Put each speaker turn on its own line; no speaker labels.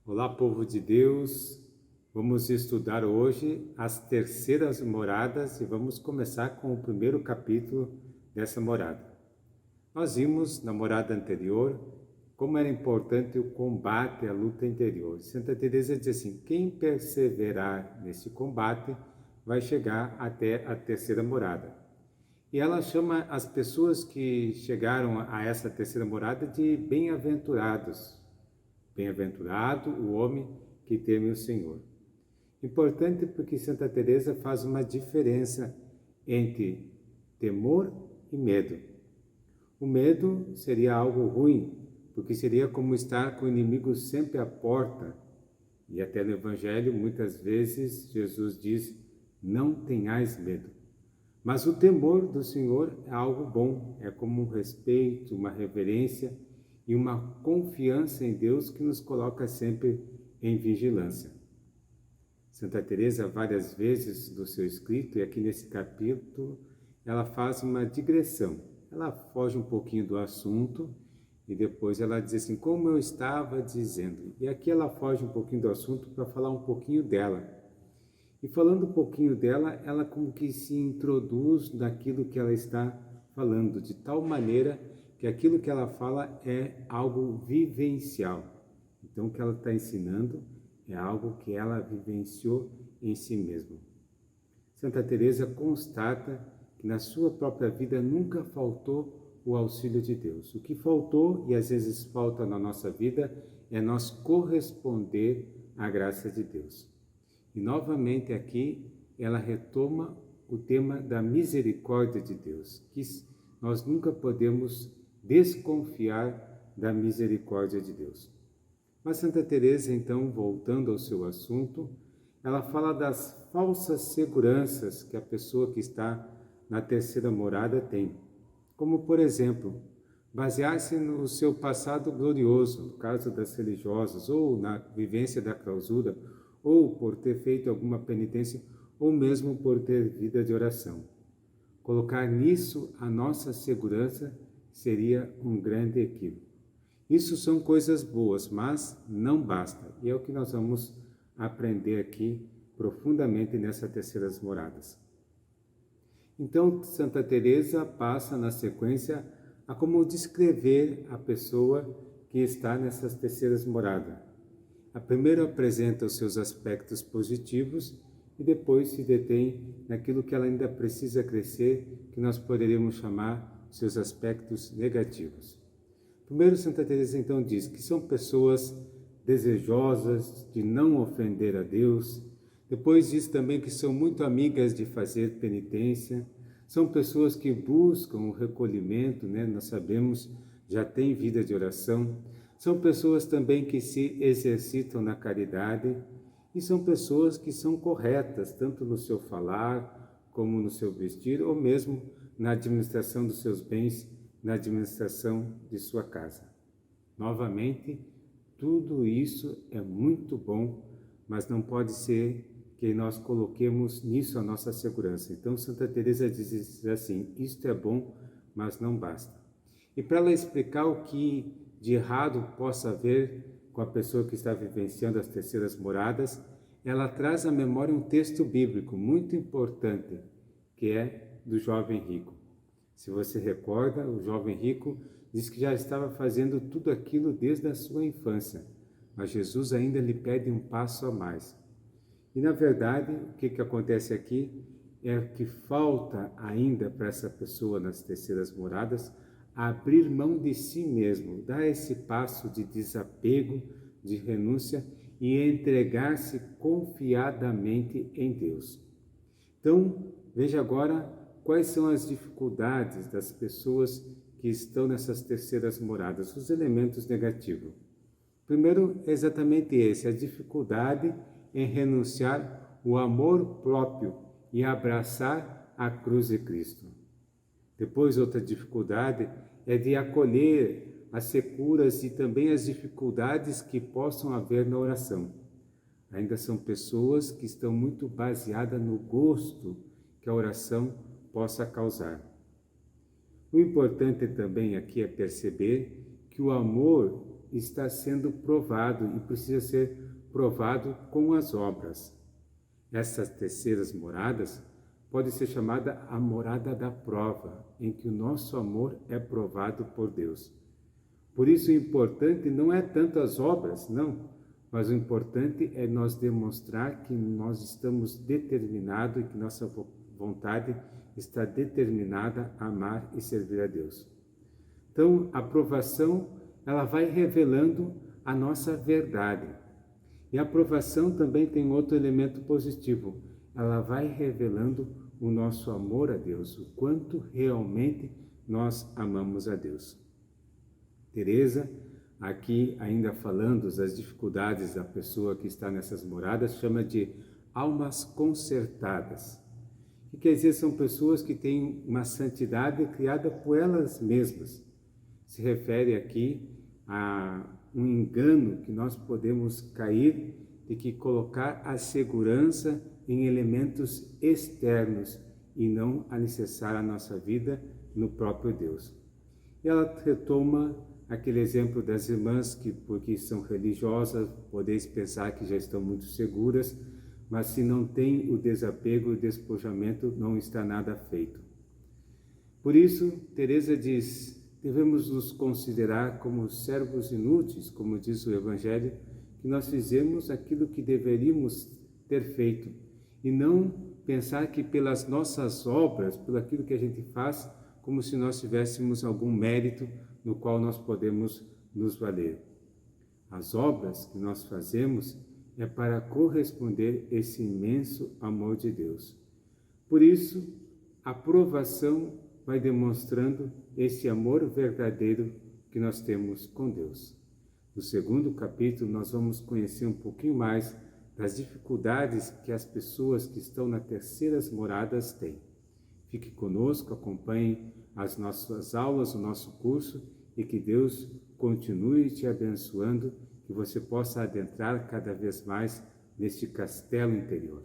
Olá, povo de Deus. Vamos estudar hoje as terceiras moradas e vamos começar com o primeiro capítulo dessa morada. Nós vimos na morada anterior como era importante o combate, a luta interior. Santa Teresa diz assim: quem perseverar nesse combate vai chegar até a terceira morada. E ela chama as pessoas que chegaram a essa terceira morada de bem-aventurados. Bem-aventurado o homem que teme o Senhor. Importante porque Santa Teresa faz uma diferença entre temor e medo. O medo seria algo ruim, porque seria como estar com o inimigo sempre à porta. E até no Evangelho, muitas vezes, Jesus diz: não tenhais medo. Mas o temor do Senhor é algo bom, é como um respeito, uma reverência e uma confiança em Deus que nos coloca sempre em vigilância. Santa Teresa, várias vezes do seu escrito, e aqui nesse capítulo, ela faz uma digressão. Ela foge um pouquinho do assunto e depois ela diz assim: como eu estava dizendo. E aqui ela foge um pouquinho do assunto para falar um pouquinho dela. E falando um pouquinho dela, ela como que se introduz naquilo que ela está falando, de tal maneira que aquilo que ela fala é algo vivencial. Então, o que ela está ensinando é algo que ela vivenciou em si mesma. Santa Teresa constata que na sua própria vida nunca faltou o auxílio de Deus. O que faltou, e às vezes falta na nossa vida, é nós corresponder à graça de Deus. E novamente aqui ela retoma o tema da misericórdia de Deus, que nós nunca podemos desconfiar da misericórdia de Deus. Mas Santa Teresa, então, voltando ao seu assunto, ela fala das falsas seguranças que a pessoa que está na terceira morada tem. Como, por exemplo, basear-se no seu passado glorioso, no caso das religiosas, ou na vivência da clausura, ou por ter feito alguma penitência, ou mesmo por ter vida de oração. Colocar nisso a nossa segurança seria um grande equívoco. Isso são coisas boas, mas não basta. E é o que nós vamos aprender aqui profundamente nessas terceiras moradas. Então, Santa Teresa passa na sequência a como descrever a pessoa que está nessas terceiras moradas. A primeira apresenta os seus aspectos positivos e depois se detém naquilo que ela ainda precisa crescer, que nós poderíamos chamar seus aspectos negativos. Primeiro, Santa Teresa então diz que são pessoas desejosas de não ofender a Deus. Depois diz também que são muito amigas de fazer penitência. São pessoas que buscam o recolhimento, Nós sabemos, já têm vida de oração. São pessoas também que se exercitam na caridade e são pessoas que são corretas, tanto no seu falar como no seu vestir, ou mesmo na administração dos seus bens, na administração de sua casa. Novamente, tudo isso é muito bom, mas não pode ser que nós coloquemos nisso a nossa segurança. Então, Santa Teresa diz assim: isto é bom, mas não basta. E para ela explicar o que de errado possa haver com a pessoa que está vivenciando as terceiras moradas, ela traz à memória um texto bíblico muito importante, que é do jovem rico. Se você recorda, o jovem rico diz que já estava fazendo tudo aquilo desde a sua infância, mas Jesus ainda lhe pede um passo a mais. E na verdade, o que acontece aqui é que falta ainda para essa pessoa nas terceiras moradas abrir mão de si mesmo, dar esse passo de desapego, de renúncia e entregar-se confiadamente em Deus. Então, veja agora quais são as dificuldades das pessoas que estão nessas terceiras moradas, os elementos negativos. Primeiro é exatamente esse, a dificuldade em renunciar o amor próprio e abraçar a cruz de Cristo. Depois, outra dificuldade é de acolher as securas e também as dificuldades que possam haver na oração. Ainda são pessoas que estão muito baseadas no gosto que a oração possa causar. O importante também aqui é perceber que o amor está sendo provado e precisa ser provado com as obras. Essas terceiras moradas pode ser chamada a morada da prova, em que o nosso amor é provado por Deus. Por isso o importante não é tanto as obras, não, mas o importante é nós demonstrar que nós estamos determinados e que nossa vontade está determinada a amar e servir a Deus. Então, a provação, ela vai revelando a nossa verdade. E a aprovação também tem outro elemento positivo. Ela vai revelando o nosso amor a Deus, o quanto realmente nós amamos a Deus. Teresa, aqui ainda falando das dificuldades da pessoa que está nessas moradas, chama de almas consertadas. Que quer dizer, são pessoas que têm uma santidade criada por elas mesmas. Se refere aqui a um engano que nós podemos cair de que colocar a segurança em elementos externos e não alicerçar a nossa vida no próprio Deus. E ela retoma aquele exemplo das irmãs que, porque são religiosas, podeis pensar que já estão muito seguras, mas se não tem o desapego e o despojamento, não está nada feito. Por isso, Teresa diz, devemos nos considerar como servos inúteis, como diz o Evangelho, que nós fizemos aquilo que deveríamos ter feito, e não pensar que pelas nossas obras, pelo aquilo que a gente faz, como se nós tivéssemos algum mérito no qual nós podemos nos valer. As obras que nós fazemos é para corresponder esse imenso amor de Deus. Por isso, a provação vai demonstrando esse amor verdadeiro que nós temos com Deus. No segundo capítulo, nós vamos conhecer um pouquinho mais das dificuldades que as pessoas que estão nas terceiras moradas têm. Fique conosco, acompanhe as nossas aulas, o nosso curso, e que Deus continue te abençoando, que você possa adentrar cada vez mais neste castelo interior.